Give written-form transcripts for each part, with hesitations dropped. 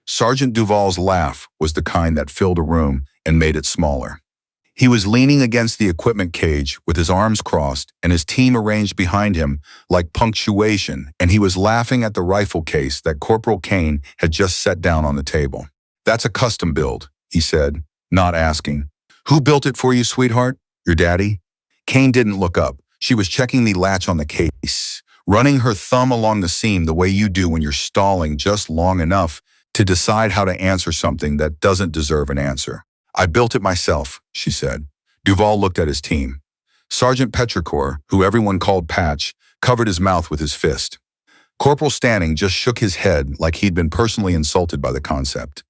Sergeant Duval's laugh was the kind that filled a room and made it smaller. He was leaning against the equipment cage with his arms crossed and his team arranged behind him like punctuation, and he was laughing at the rifle case that Corporal Kane had just set down on the table. "That's a custom build," he said, not asking. "Who built it for you, sweetheart? Your daddy?" Kane didn't look up. She was checking the latch on the case, running her thumb along the seam the way you do when you're stalling just long enough to decide how to answer something that doesn't deserve an answer. "I built it myself," she said. Duval looked at his team. Sergeant Petrichor, who everyone called Patch, covered his mouth with his fist. Corporal Stanning just shook his head like he'd been personally insulted by the concept.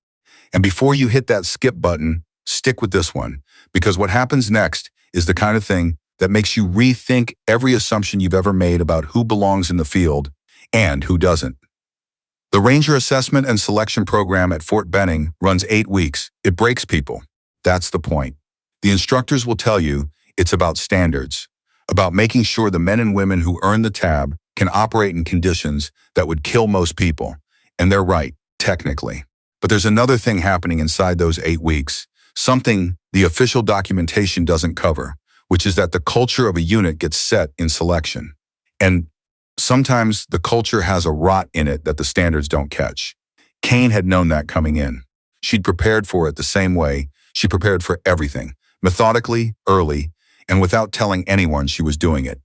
"And before you hit that skip button, stick with this one, because what happens next is the kind of thing that makes you rethink every assumption you've ever made about who belongs in the field and who doesn't. The Ranger Assessment and Selection Program at Fort Benning runs 8 weeks. It breaks people. That's the point. The instructors will tell you it's about standards, about making sure the men and women who earn the tab can operate in conditions that would kill most people. And they're right, technically. But there's another thing happening inside those 8 weeks, something the official documentation doesn't cover, which is that the culture of a unit gets set in selection. And sometimes the culture has a rot in it that the standards don't catch. Kane had known that coming in. She'd prepared for it the same way she prepared for everything, methodically, early, and without telling anyone she was doing it.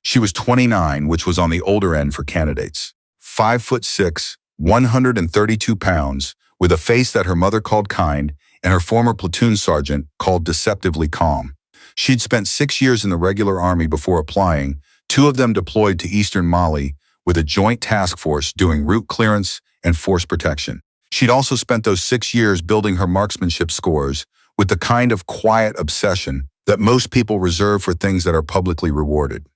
She was 29, which was on the older end for candidates. 5'6", 132 pounds, with a face that her mother called kind and her former platoon sergeant called deceptively calm. She'd spent 6 years in the regular army before applying, 2 of them deployed to eastern Mali with a joint task force doing route clearance and force protection. She'd also spent those 6 years building her marksmanship scores with the kind of quiet obsession that most people reserve for things that are publicly rewarded.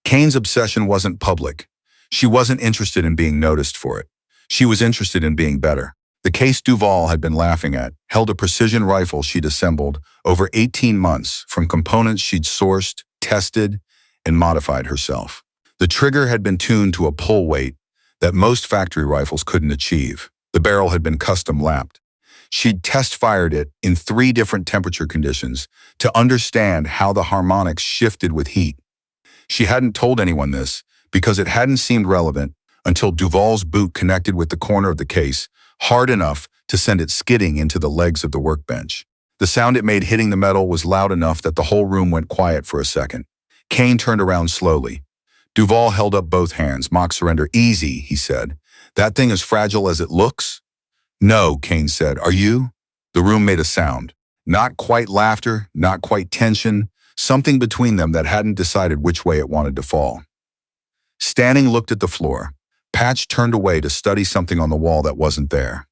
Kane's obsession wasn't public. She wasn't interested in being noticed for it. She was interested in being better. The case Duval had been laughing at held a precision rifle she'd assembled over 18 months from components she'd sourced, tested, and modified herself. The trigger had been tuned to a pull weight that most factory rifles couldn't achieve. The barrel had been custom lapped. She'd test-fired it in 3 different temperature conditions to understand how the harmonics shifted with heat. She hadn't told anyone this because it hadn't seemed relevant until Duval's boot connected with the corner of the case hard enough to send it skidding into the legs of the workbench. The sound it made hitting the metal was loud enough that the whole room went quiet for a second. Kane turned around slowly. Duval held up both hands. "Mock surrender. Easy," he said. "That thing as fragile as it looks?" "No," Kane said. "Are you?" The room made a sound. Not quite laughter, not quite tension, something between them that hadn't decided which way it wanted to fall. Stanning looked at the floor. Patch turned away to study something on the wall that wasn't there.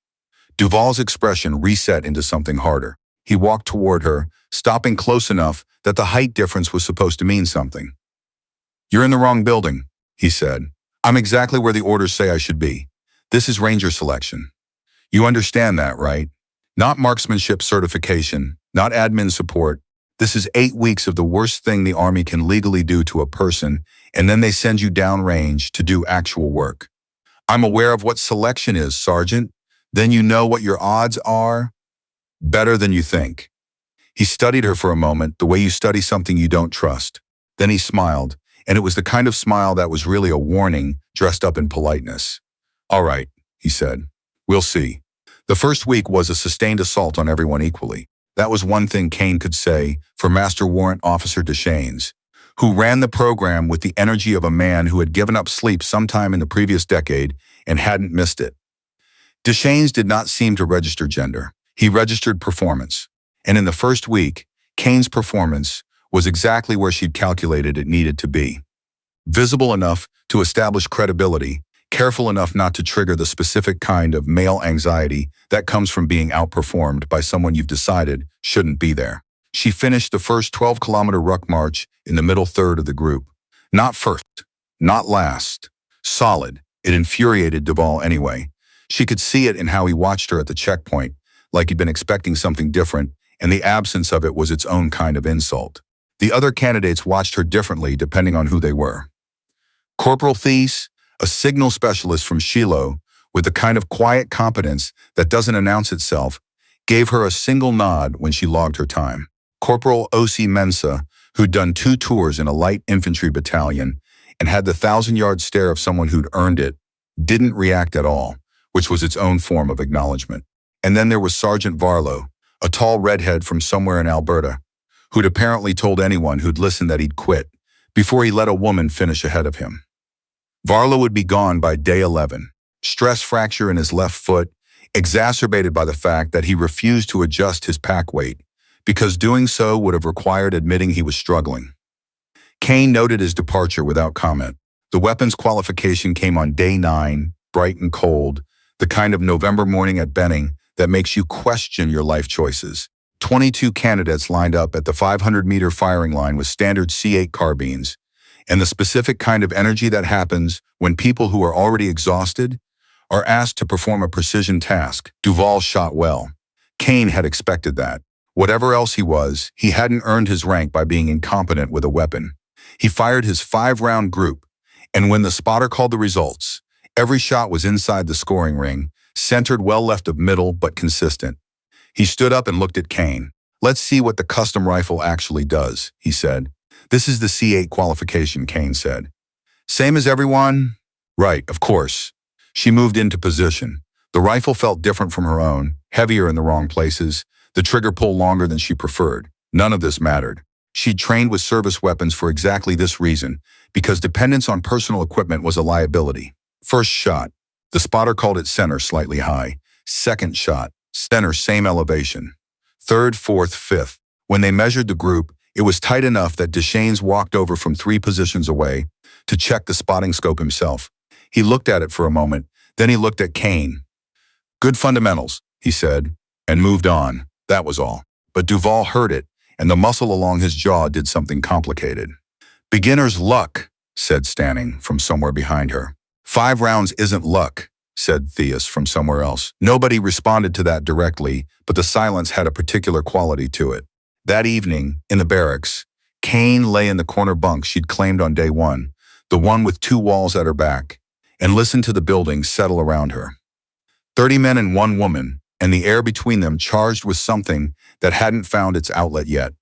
Duval's expression reset into something harder. He walked toward her, stopping close enough that the height difference was supposed to mean something. "You're in the wrong building," he said. "I'm exactly where the orders say I should be. This is Ranger selection. You understand that, right? Not marksmanship certification, not admin support. This is 8 weeks of the worst thing the Army can legally do to a person, and then they send you downrange to do actual work. I'm aware of what selection is, Sergeant. Then you know what your odds are? Better than you think." He studied her for a moment, the way you study something you don't trust. Then he smiled, and it was the kind of smile that was really a warning dressed up in politeness. "All right," he said. "We'll see." The first week was a sustained assault on everyone equally. That was one thing Kane could say for Master Warrant Officer Deschaines, who ran the program with the energy of a man who had given up sleep sometime in the previous decade and hadn't missed it. Deschaines did not seem to register gender. He registered performance. And in the first week, Kane's performance was exactly where she'd calculated it needed to be. Visible enough to establish credibility, careful enough not to trigger the specific kind of male anxiety that comes from being outperformed by someone you've decided shouldn't be there. She finished the first 12-kilometer ruck march in the middle third of the group. Not first, not last. Solid. It infuriated Duval anyway. She could see it in how he watched her at the checkpoint, like he'd been expecting something different, and the absence of it was its own kind of insult. The other candidates watched her differently depending on who they were. Corporal Thies, a signal specialist from Shiloh, with the kind of quiet competence that doesn't announce itself, gave her a single nod when she logged her time. Corporal O.C. Mensah, who'd done 2 tours in a light infantry battalion and had the 1,000-yard stare of someone who'd earned it, didn't react at all, which was its own form of acknowledgement. And then there was Sergeant Varlow, a tall redhead from somewhere in Alberta, who'd apparently told anyone who'd listened that he'd quit before he let a woman finish ahead of him. Varlow would be gone by day 11, stress fracture in his left foot, exacerbated by the fact that he refused to adjust his pack weight, because doing so would have required admitting he was struggling. Kane noted his departure without comment. The weapons qualification came on day 9, bright and cold, the kind of November morning at Benning that makes you question your life choices. 22 candidates lined up at the 500-meter firing line with standard C8 carbines, and the specific kind of energy that happens when people who are already exhausted are asked to perform a precision task. Duval shot well. Kane had expected that. Whatever else he was, he hadn't earned his rank by being incompetent with a weapon. He fired his 5-round group, and when the spotter called the results, every shot was inside the scoring ring, centered well left of middle but consistent. He stood up and looked at Kane. "Let's see what the custom rifle actually does," he said. "This is the C8 qualification," Kane said. "Same as everyone?" "Right, of course." She moved into position. The rifle felt different from her own, heavier in the wrong places, the trigger pull longer than she preferred. None of this mattered. She'd trained with service weapons for exactly this reason, because dependence on personal equipment was a liability. First shot. The spotter called it center, slightly high. Second shot. Center, same elevation. Third, fourth, fifth. When they measured the group, it was tight enough that Deschaines walked over from 3 positions away to check the spotting scope himself. He looked at it for a moment, then he looked at Kane. "Good fundamentals," he said, and moved on. That was all. But Duval heard it, and the muscle along his jaw did something complicated. "Beginner's luck," said Stanning from somewhere behind her. "5 rounds isn't luck," said Theus from somewhere else. Nobody responded to that directly, but the silence had a particular quality to it. That evening, in the barracks, Kane lay in the corner bunk she'd claimed on day 1, the one with 2 walls at her back, and listened to the building settle around her. 30 men and 1 woman, and the air between them charged with something that hadn't found its outlet yet.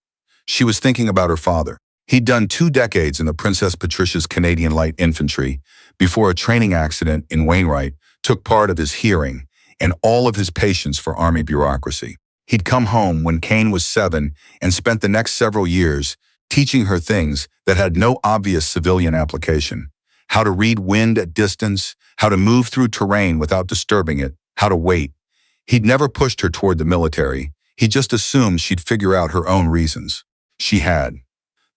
She was thinking about her father. He'd done 2 decades in the Princess Patricia's Canadian Light Infantry before a training accident in Wainwright took part of his hearing and all of his patience for Army bureaucracy. He'd come home when Kane was 7 and spent the next several years teaching her things that had no obvious civilian application. How to read wind at distance, how to move through terrain without disturbing it, how to wait. He'd never pushed her toward the military. He just assumed she'd figure out her own reasons. She had.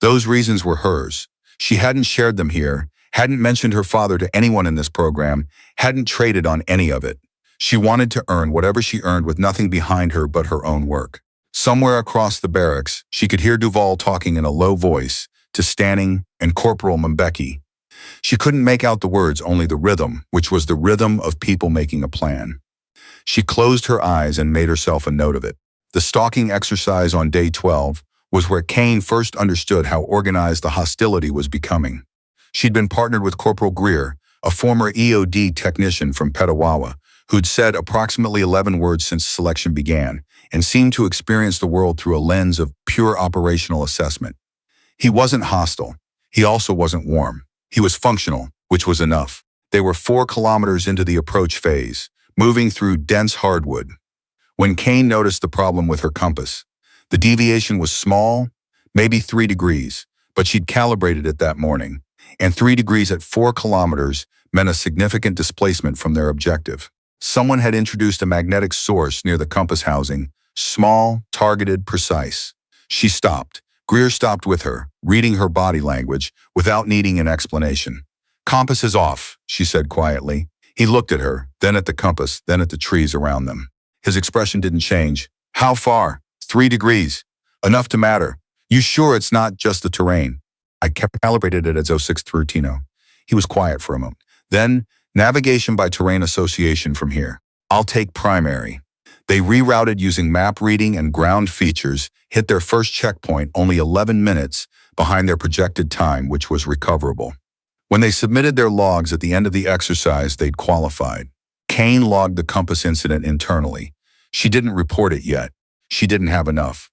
Those reasons were hers. She hadn't shared them here, hadn't mentioned her father to anyone in this program, hadn't traded on any of it. She wanted to earn whatever she earned with nothing behind her but her own work. Somewhere across the barracks, she could hear Duval talking in a low voice to Stanning and Corporal Mbeki. She couldn't make out the words, only the rhythm, which was the rhythm of people making a plan. She closed her eyes and made herself a note of it. The stalking exercise on day 12 was where Kane first understood how organized the hostility was becoming. She'd been partnered with Corporal Greer, a former EOD technician from Petawawa, who'd said approximately 11 words since selection began and seemed to experience the world through a lens of pure operational assessment. He wasn't hostile. He also wasn't warm. He was functional, which was enough. They were 4 kilometers into the approach phase, moving through dense hardwood, when Kane noticed the problem with her compass. The deviation was small, maybe 3 degrees, but she'd calibrated it that morning, and 3 degrees at 4 kilometers meant a significant displacement from their objective. Someone had introduced a magnetic source near the compass housing, small, targeted, precise. She stopped. Greer stopped with her, reading her body language without needing an explanation. "Compass is off," she said quietly. He looked at her, then at the compass, then at the trees around them. His expression didn't change. "How far?" 3 degrees. "Enough to matter. You sure it's not just the terrain?" "I calibrated it as 06 through Tino." He was quiet for a moment. "Then, navigation by terrain association from here. I'll take primary." They rerouted using map reading and ground features, hit their first checkpoint only 11 minutes behind their projected time, which was recoverable. When they submitted their logs at the end of the exercise, they'd qualified. Kane logged the compass incident internally. She didn't report it yet. She didn't have enough.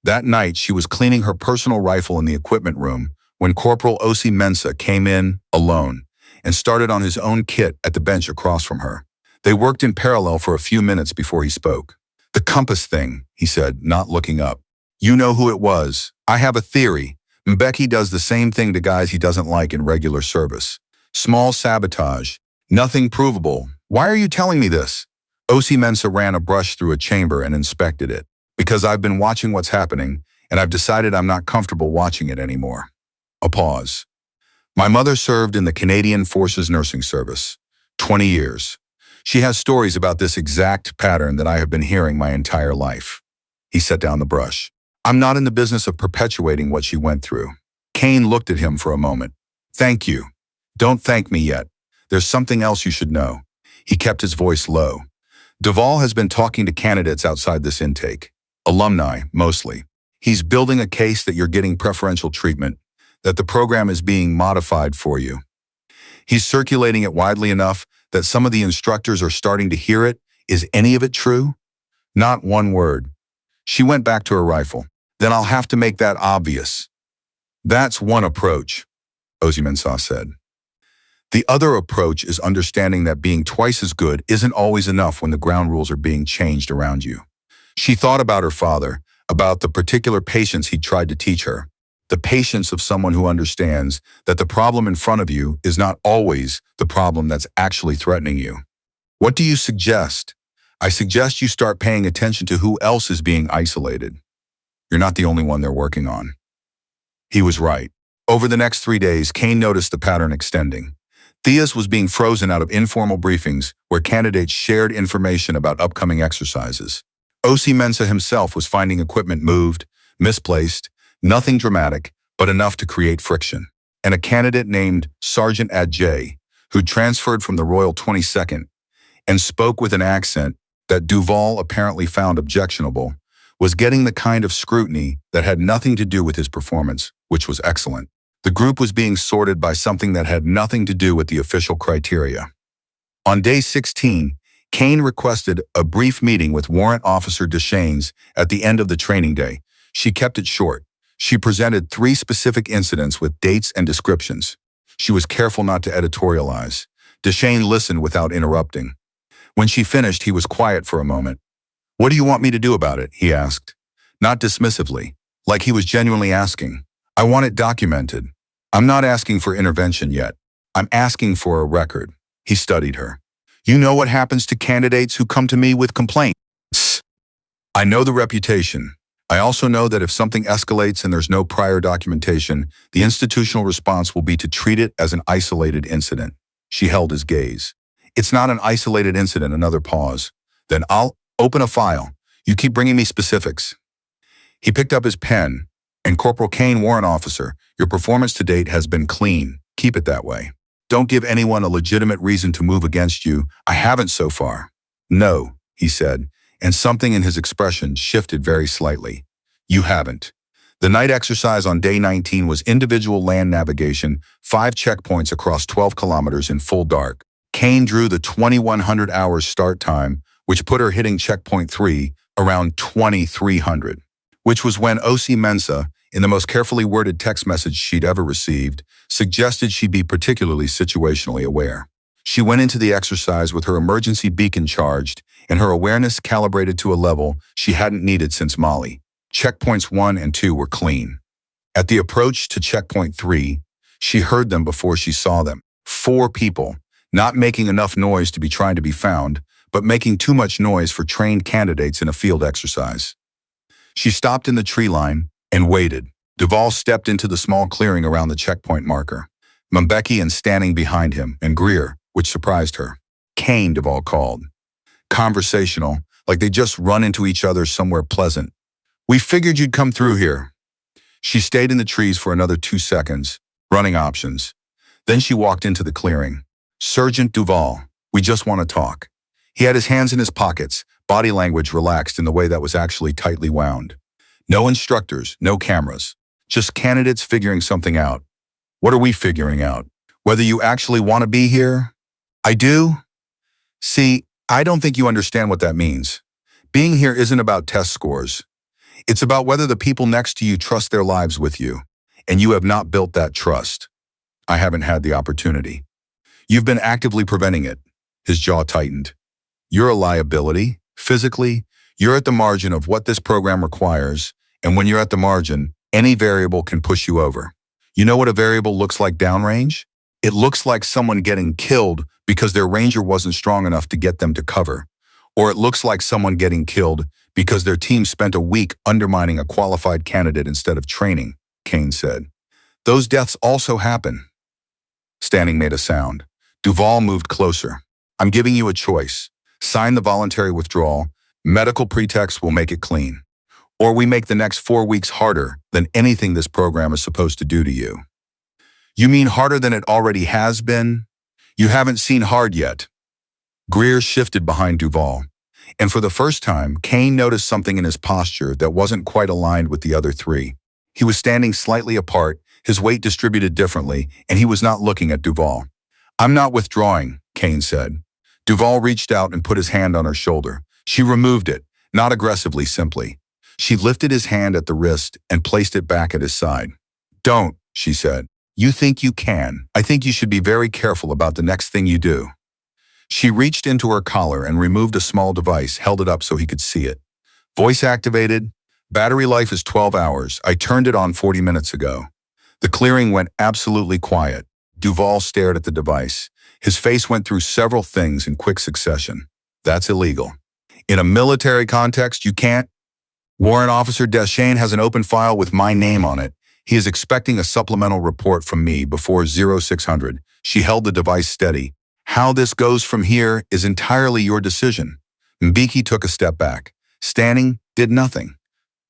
That night, she was cleaning her personal rifle in the equipment room when Corporal O.C. Mensah came in, alone, and started on his own kit at the bench across from her. They worked in parallel for a few minutes before he spoke. "The compass thing," he said, not looking up. "You know who it was. I have a theory. Mbeki does the same thing to guys he doesn't like in regular service. Small sabotage. Nothing provable. Why are you telling me this?" O.C. Mensah ran a brush through a chamber and inspected it. "Because I've been watching what's happening, and I've decided I'm not comfortable watching it anymore." A pause. "My mother served in the Canadian Forces Nursing Service. 20 years. She has stories about this exact pattern that I have been hearing my entire life." He set down the brush. "I'm not in the business of perpetuating what she went through." Kane looked at him for a moment. "Thank you. Don't thank me yet. There's something else you should know." He kept his voice low. "Duvall has been talking to candidates outside this intake. Alumni, mostly. He's building a case that you're getting preferential treatment, that the program is being modified for you. He's circulating it widely enough that some of the instructors are starting to hear it. Is any of it true?" "Not one word." She went back to her rifle. "Then I'll have to make that obvious." "That's one approach," O.C. Mensah said. "The other approach is understanding that being twice as good isn't always enough when the ground rules are being changed around you." She thought about her father, about the particular patience he'd tried to teach her, the patience of someone who understands that the problem in front of you is not always the problem that's actually threatening you. "What do you suggest?" "I suggest you start paying attention to who else is being isolated. You're not the only one they're working on." He was right. Over the next 3 days, Kane noticed the pattern extending. Theas was being frozen out of informal briefings where candidates shared information about upcoming exercises. O.C. Mensah himself was finding equipment moved, misplaced, nothing dramatic, but enough to create friction. And a candidate named Sergeant Adjay, who transferred from the Royal 22nd and spoke with an accent that Duvall apparently found objectionable, was getting the kind of scrutiny that had nothing to do with his performance, which was excellent. The group was being sorted by something that had nothing to do with the official criteria. On day 16, Kane requested a brief meeting with Warrant Officer Deschaines at the end of the training day. She kept it short. She presented 3 specific incidents with dates and descriptions. She was careful not to editorialize. Deschaines listened without interrupting. When she finished, he was quiet for a moment. "What do you want me to do about it?" he asked. Not dismissively, like he was genuinely asking. "I want it documented. I'm not asking for intervention yet. I'm asking for a record." He studied her. "You know what happens to candidates who come to me with complaints. I know the reputation. I also know that if something escalates and there's no prior documentation, the institutional response will be to treat it as an isolated incident." She held his gaze. "It's not an isolated incident." Another pause. "Then I'll open a file. You keep bringing me specifics." He picked up his pen. "And Corporal Kane, warrant officer, your performance to date has been clean. Keep it that way. Don't give anyone a legitimate reason to move against you. I haven't so far." "No," he said, and something in his expression shifted very slightly. "You haven't." The night exercise on day 19 was individual land navigation, 5 checkpoints across 12 kilometers in full dark. Kane drew the 2100 hours start time, which put her hitting checkpoint 3 around 2300, which was when O.C. Mensah, in the most carefully worded text message she'd ever received, suggested she be particularly situationally aware. She went into the exercise with her emergency beacon charged and her awareness calibrated to a level she hadn't needed since Mali. Checkpoints 1 and 2 were clean. At the approach to checkpoint 3, she heard them before she saw them. 4 people, not making enough noise to be trying to be found, but making too much noise for trained candidates in a field exercise. She stopped in the tree line and waited. Duvall stepped into the small clearing around the checkpoint marker. Mbeki and standing behind him, and Greer, which surprised her. "Kane," Duvall called. Conversational, like they just run into each other somewhere pleasant. "We figured you'd come through here." She stayed in the trees for another 2 seconds, running options. Then she walked into the clearing. "Sergeant Duvall, we just want to talk." He had his hands in his pockets, body language relaxed in the way that was actually tightly wound. No instructors, no cameras, just candidates figuring something out. "What are we figuring out? Whether you actually want to be here?" "I do." See, I don't think you understand what that means. Being here isn't about test scores. It's about whether the people next to you trust their lives with you, and you have not built that trust. I haven't had the opportunity. You've been actively preventing it. His jaw tightened. You're a liability. Physically, you're at the margin of what this program requires, and when you're at the margin, any variable can push you over. You know what a variable looks like downrange? It looks like someone getting killed because their ranger wasn't strong enough to get them to cover. Or it looks like someone getting killed because their team spent a week undermining a qualified candidate instead of training, Kane said. Those deaths also happen. Stanning made a sound. Duvall moved closer. I'm giving you a choice. Sign the voluntary withdrawal. Medical pretext will make it clean. Or we make the next 4 weeks harder than anything this program is supposed to do to you. You mean harder than it already has been? You haven't seen hard yet. Greer shifted behind Duvall, and for the first time, Kane noticed something in his posture that wasn't quite aligned with the other three. He was standing slightly apart, his weight distributed differently, and he was not looking at Duvall. I'm not withdrawing, Kane said. Duvall reached out and put his hand on her shoulder. She removed it, not aggressively, simply. She lifted his hand at the wrist and placed it back at his side. Don't, she said. You think you can. I think you should be very careful about the next thing you do. She reached into her collar and removed a small device, held it up so he could see it. Voice activated. Battery life is 12 hours. I turned it on 40 minutes ago. The clearing went absolutely quiet. Duvall stared at the device. His face went through several things in quick succession. That's illegal. In a military context, you can't. Warrant Officer Deschênes has an open file with my name on it. He is expecting a supplemental report from me before 0600. She held the device steady. How this goes from here is entirely your decision. Mbeki took a step back. Stanning did nothing,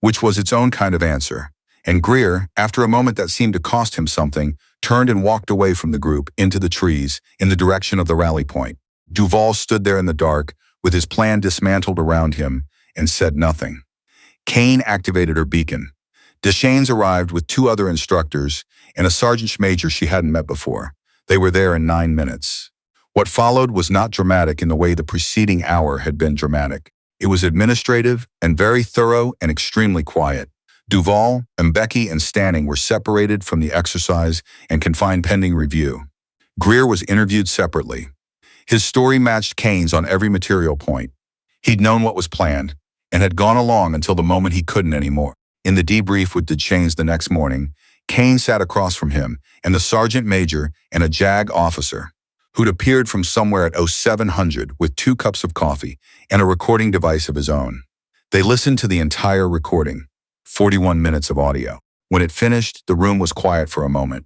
which was its own kind of answer. And Greer, after a moment that seemed to cost him something, turned and walked away from the group into the trees in the direction of the rally point. Duvall stood there in the dark with his plan dismantled around him and said nothing. Kane activated her beacon. Deschênes arrived with 2 other instructors and a sergeant major she hadn't met before. They were there in 9 minutes. What followed was not dramatic in the way the preceding hour had been dramatic. It was administrative and very thorough and extremely quiet. Duvall, Mbeki, and Stanning were separated from the exercise and confined pending review. Greer was interviewed separately. His story matched Kane's on every material point. He'd known what was planned and had gone along until the moment he couldn't anymore. In the debrief with Deschênes the next morning, Kane sat across from him and the sergeant major and a JAG officer who'd appeared from somewhere at 0700 with 2 cups of coffee and a recording device of his own. They listened to the entire recording, 41 minutes of audio. When it finished, the room was quiet for a moment.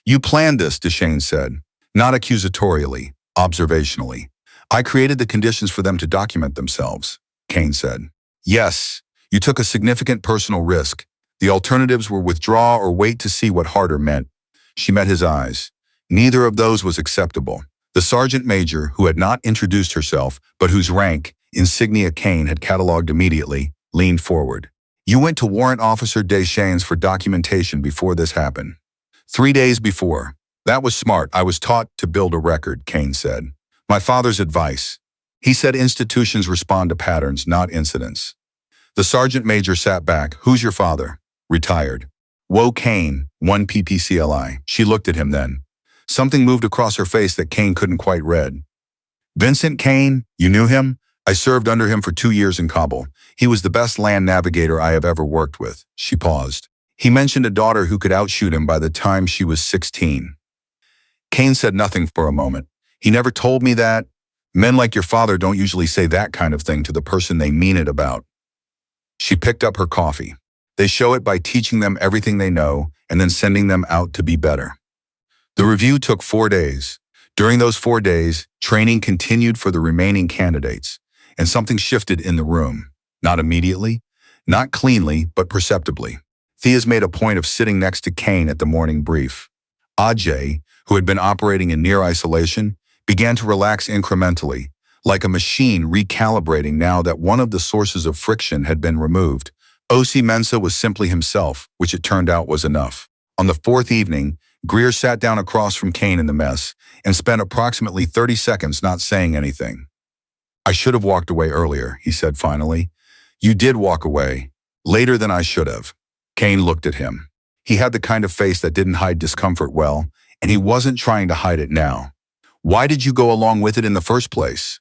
You planned this, Deschênes said, not accusatorially, observationally. I created the conditions for them to document themselves, Kane said. Yes, you took a significant personal risk. The alternatives were withdraw or wait to see what harder meant. She met his eyes. Neither of those was acceptable. The sergeant major, who had not introduced herself, but whose rank, insignia Kane had catalogued immediately, leaned forward. You went to Warrant Officer Deschênes for documentation before this happened. 3 days before. That was smart. I was taught to build a record, Kane said. My father's advice. He said institutions respond to patterns, not incidents. The sergeant major sat back. Who's your father? Retired. Woe Kane, 1 PPCLI. She looked at him then. Something moved across her face that Kane couldn't quite read. Vincent Kane, you knew him? I served under him for 2 years in Kabul. He was the best land navigator I have ever worked with. She paused. He mentioned a daughter who could outshoot him by the time she was 16. Kane said nothing for a moment. He never told me that. Men like your father don't usually say that kind of thing to the person they mean it about. She picked up her coffee. They show it by teaching them everything they know and then sending them out to be better. The review took 4 days. During those 4 days, training continued for the remaining candidates, and something shifted in the room. Not immediately, not cleanly, but perceptibly. Thea's made a point of sitting next to Kane at the morning brief. Ajay, who had been operating in near isolation, began to relax incrementally, like a machine recalibrating now that one of the sources of friction had been removed. O.C. Mensah was simply himself, which it turned out was enough. On the 4th evening, Greer sat down across from Kane in the mess and spent approximately 30 seconds not saying anything. I should have walked away earlier, he said finally. You did walk away. Later than I should have. Kane looked at him. He had the kind of face that didn't hide discomfort well, and he wasn't trying to hide it now. Why did you go along with it in the first place?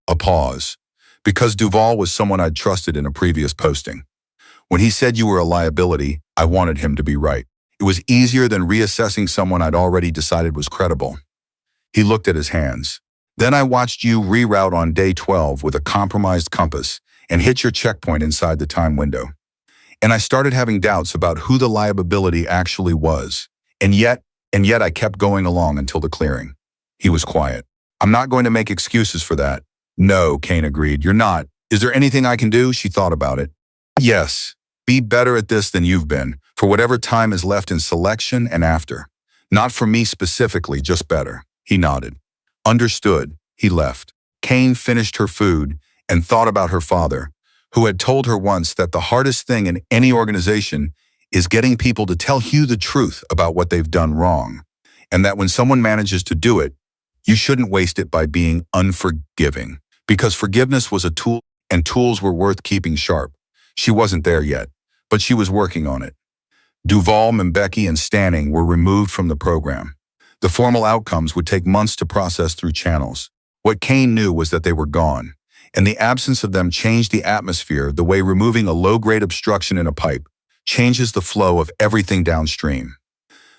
A pause. Because Duval was someone I'd trusted in a previous posting. When he said you were a liability, I wanted him to be right. It was easier than reassessing someone I'd already decided was credible. He looked at his hands. Then I watched you reroute on day 12 with a compromised compass and hit your checkpoint inside the time window. And I started having doubts about who the liability actually was. And yet I kept going along until the clearing. He was quiet. I'm not going to make excuses for that. No, Kane agreed. You're not. Is there anything I can do? She thought about it. Yes. Be better at this than you've been, for whatever time is left in selection and after. Not for me specifically, just better. He nodded. Understood. He left. Kane finished her food and thought about her father, who had told her once that the hardest thing in any organization is getting people to tell you the truth about what they've done wrong, and that when someone manages to do it, you shouldn't waste it by being unforgiving, because forgiveness was a tool and tools were worth keeping sharp. She wasn't there yet, but she was working on it. Duval, Mbeki, and Stanning were removed from the program. The formal outcomes would take months to process through channels. What Kane knew was that they were gone, and the absence of them changed the atmosphere the way removing a low-grade obstruction in a pipe changes the flow of everything downstream.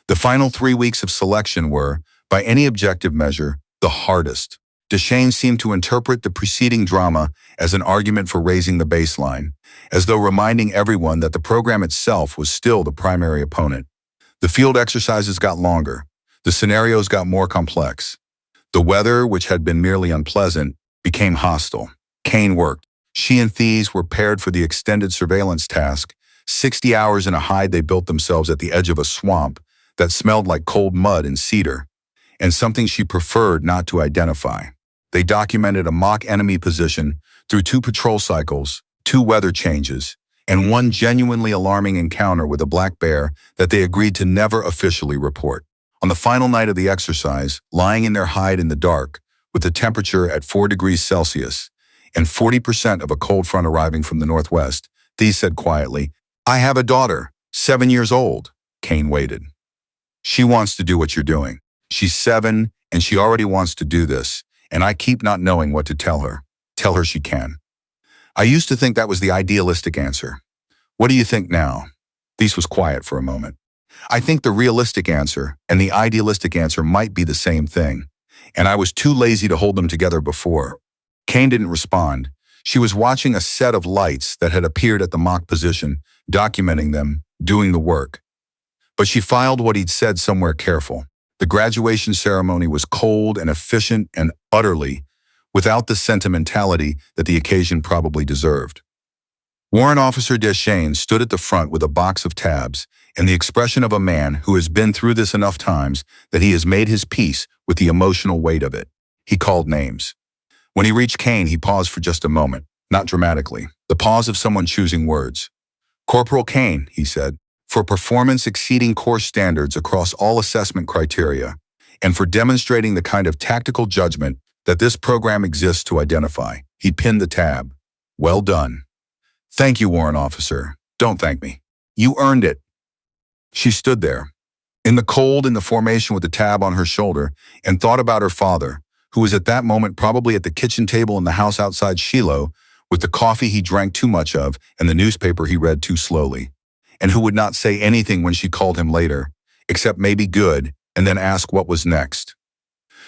The final 3 weeks of selection were, by any objective measure, the hardest. Deschênes seemed to interpret the preceding drama as an argument for raising the baseline, as though reminding everyone that the program itself was still the primary opponent. The field exercises got longer. The scenarios got more complex. The weather, which had been merely unpleasant, became hostile. Kane worked. She and Thies were paired for the extended surveillance task, 60 hours in a hide they built themselves at the edge of a swamp that smelled like cold mud and cedar, and something she preferred not to identify. They documented a mock enemy position through 2 patrol cycles, 2 weather changes, and 1 genuinely alarming encounter with a black bear that they agreed to never officially report. On the final night of the exercise, lying in their hide in the dark, with the temperature at 4 degrees Celsius, and 40% of a cold front arriving from the northwest, Thies said quietly, I have a daughter, 7 years old. Kane waited. She wants to do what you're doing. She's 7, and she already wants to do this, and I keep not knowing what to tell her. Tell her she can. I used to think that was the idealistic answer. What do you think now? Thies was quiet for a moment. I think the realistic answer and the idealistic answer might be the same thing, and I was too lazy to hold them together before. Kane didn't respond. She was watching a set of lights that had appeared at the mock position, documenting them, doing the work. But she filed what he'd said somewhere careful. The graduation ceremony was cold and efficient and utterly without the sentimentality that the occasion probably deserved. Warrant Officer Deschênes stood at the front with a box of tabs and the expression of a man who has been through this enough times that he has made his peace with the emotional weight of it. He called names. When he reached Kane, he paused for just a moment, not dramatically, the pause of someone choosing words. Corporal Kane, he said, for performance exceeding course standards across all assessment criteria, and for demonstrating the kind of tactical judgment that this program exists to identify. He pinned the tab. Well done. Thank you, Warrant Officer. Don't thank me. You earned it. She stood there, in the cold in the formation with the tab on her shoulder, and thought about her father, who was at that moment probably at the kitchen table in the house outside Shiloh, with the coffee he drank too much of and the newspaper he read too slowly, and who would not say anything when she called him later, except maybe good, and then ask what was next.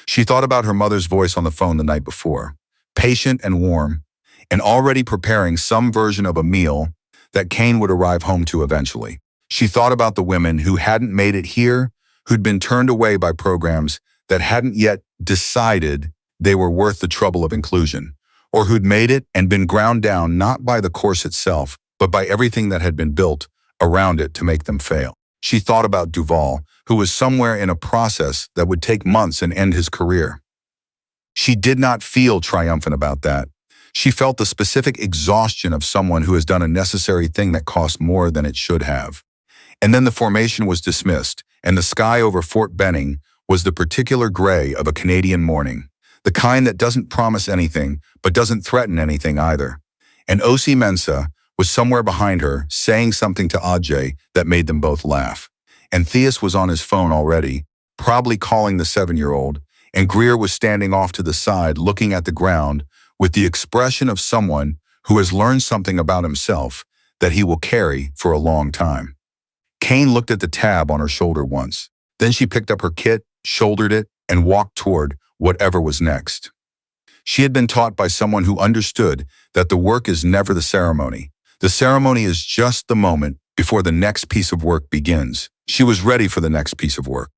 She thought about her mother's voice on the phone the night before, patient and warm, and already preparing some version of a meal that Kane would arrive home to eventually. She thought about the women who hadn't made it here, who'd been turned away by programs that hadn't yet decided they were worth the trouble of inclusion, or who'd made it and been ground down not by the course itself, but by everything that had been built around it to make them fail. She thought about Duval, who was somewhere in a process that would take months and end his career. She did not feel triumphant about that. She felt the specific exhaustion of someone who has done a necessary thing that cost more than it should have. And then the formation was dismissed, and the sky over Fort Benning was the particular gray of a Canadian morning, the kind that doesn't promise anything, but doesn't threaten anything either. And O.C. Mensah was somewhere behind her, saying something to Ajay that made them both laugh. And Theus was on his phone already, probably calling the 7-year-old, and Greer was standing off to the side looking at the ground with the expression of someone who has learned something about himself that he will carry for a long time. Kane looked at the tab on her shoulder once. Then she picked up her kit, shouldered it, and walked toward whatever was next. She had been taught by someone who understood that the work is never the ceremony. The ceremony is just the moment before the next piece of work begins. She was ready for the next piece of work.